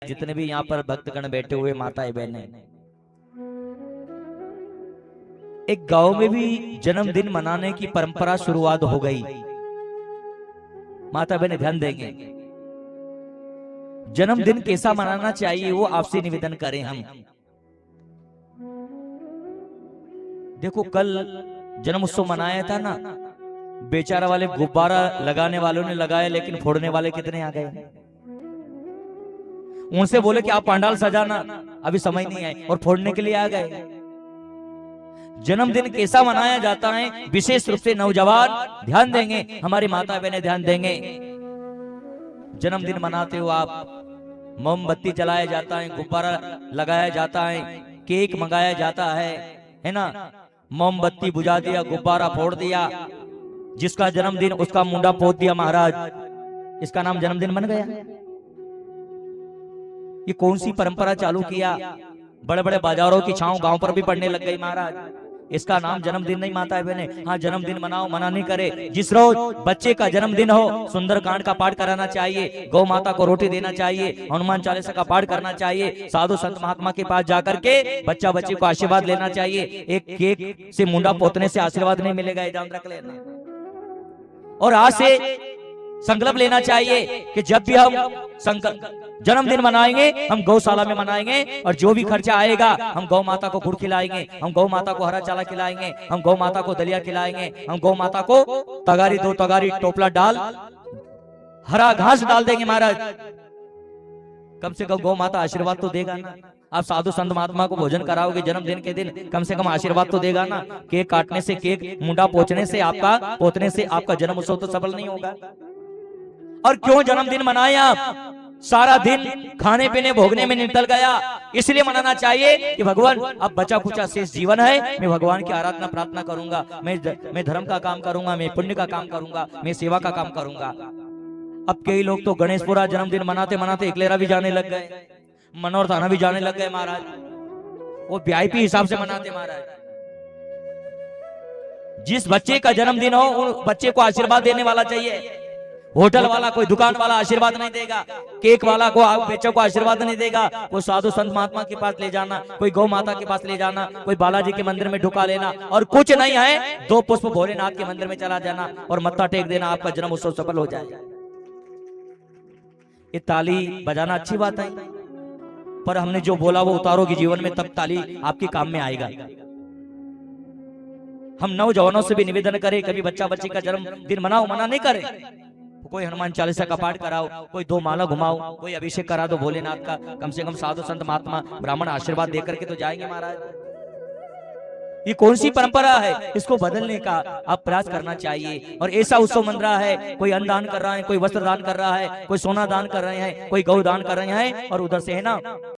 जितने भी यहाँ पर भक्तगण बैठे हुए माताएं बहनें, एक गांव में भी जन्मदिन मनाने की परंपरा शुरुआत हो गई। माता बहनें ध्यान देंगे, जन्मदिन कैसा मनाना चाहिए वो आपसे निवेदन करें हम। देखो कल जन्म उत्सव मनाया था ना, बेचारा वाले गुब्बारा लगाने वालों ने लगाया, लेकिन फोड़ने वाले कितने आ गए। उनसे बोले कि आप पंडाल सजाना, अभी समय नहीं है, और फोड़ने के लिए आ गए। जन्मदिन कैसा मनाया जाता है, विशेष रूप से नौजवान ध्यान देंगे, हमारी माता बहनें ध्यान देंगे। जन्मदिन मनाते हो आप, मोमबत्ती जलाया जाता है, गुब्बारा लगाया जाता है, केक मंगाया जाता है ना। मोमबत्ती बुझा दिया, गुब्बारा फोड़ दिया, जिसका जन्मदिन उसका मुंडा पोत दिया महाराज, इसका नाम जन्मदिन बन गया। ये कौन सी परंपरा चालू किया? बड़े बड़े बाजारों की छांव गांव पर भी पड़ने लग गई महाराज। इसका नाम जन्मदिन नहीं माता है बहने। हाँ जन्मदिन मनाओ, मना नहीं करे। जिस रोज बच्चे का जन्मदिन हो, सुंदरकांड का पाठ कराना चाहिए, गौ माता को रोटी देना चाहिए, हनुमान चालीसा का पाठ करना चाहिए, साधु संत महात्मा के पास जाकर के बच्चा बच्ची को आशीर्वाद लेना चाहिए। एक केक से मुंडा पोतने से आशीर्वाद नहीं मिलेगा, ध्यान रख लेना। और आज से संकल्प लेना चाहिए कि जब भी हम जन्मदिन मनाएंगे, हम गौशाला में मनाएंगे, और जो भी खर्चा आएगा हम गौ माता को गुड़ खिलाएंगे, हम गौ माता को हरा चाला खिलाएंगे, हम गौ माता को दलिया खिलाएंगे, हम गौ माता को तगारी दो तगारी टोपला डाल हरा घास डाल देंगे महाराज। कम से कम गौ माता आशीर्वाद तो देगा ना। आप साधु संत महात्मा को भोजन कराओगे जन्मदिन के दिन, कम से कम आशीर्वाद तो देगा ना। केक काटने से, केक मुंडा पोंछने से, आपका पोतने से आपका जन्म उत्सव तो सफल नहीं होगा। और क्यों जन्मदिन मनाए आप? सारा दिन खाने पीने भोगने में निकल गया, इसलिए मनाना चाहिए कि भगवान अब बचा कुचा शेष जीवन है, मैं भगवान की आराधना प्रार्थना करूंगा, मैं धर्म का काम करूंगा, मैं पुण्य का काम करूंगा, मैं सेवा का काम करूंगा। अब कई लोग तो गणेशपुरा जन्मदिन मनाते मनाते इकलेरा भी जाने लग गए, मनोहर थाना भी जाने लग गए महाराज। वो वीआईपी हिसाब से मनाते महाराज। जिस बच्चे का जन्मदिन हो उन बच्चे को आशीर्वाद देने वाला चाहिए। होटल वाला, कोई दुकान वाला आशीर्वाद नहीं देगा, केक वाला को बच्चों को आशीर्वाद नहीं देगा। कोई साधु संत महात्मा के पास ले जाना, कोई गौ माता के पास ले जाना, कोई बालाजी के मंदिर में ढुका लेना, और कुछ नहीं है 2 पुष्प भोलेनाथ के मंदिर में चला जाना और मत्था टेक देना, आपका जन्म उत्सव सफल हो जाए। ये ताली बजाना अच्छी बात है, पर हमने जो बोला वो उतारोगे जीवन में, तब ताली आपके काम में आएगा। हम नौजवानों से भी निवेदन करें, कभी बच्चा बच्ची का जन्मदिन मनाओ, मना नहीं करें। कोई हनुमान चालीसा का पाठ कराओ, कोई 2 माला घुमाओ, कोई अभिषेक करा दो भोलेनाथ का, कम से कम साधु संत महात्मा ब्राह्मण आशीर्वाद देकर के तो जाएंगे महाराज। ये कौन सी परंपरा है? इसको बदलने का आप प्रयास करना चाहिए। और ऐसा उत्सव मन रहा है, कोई अन्न दान कर रहा है, कोई वस्त्र दान कर रहा है, कोई सोना दान कर रहे हैं, कोई गौ दान कर रहे हैं, और उधर से है ना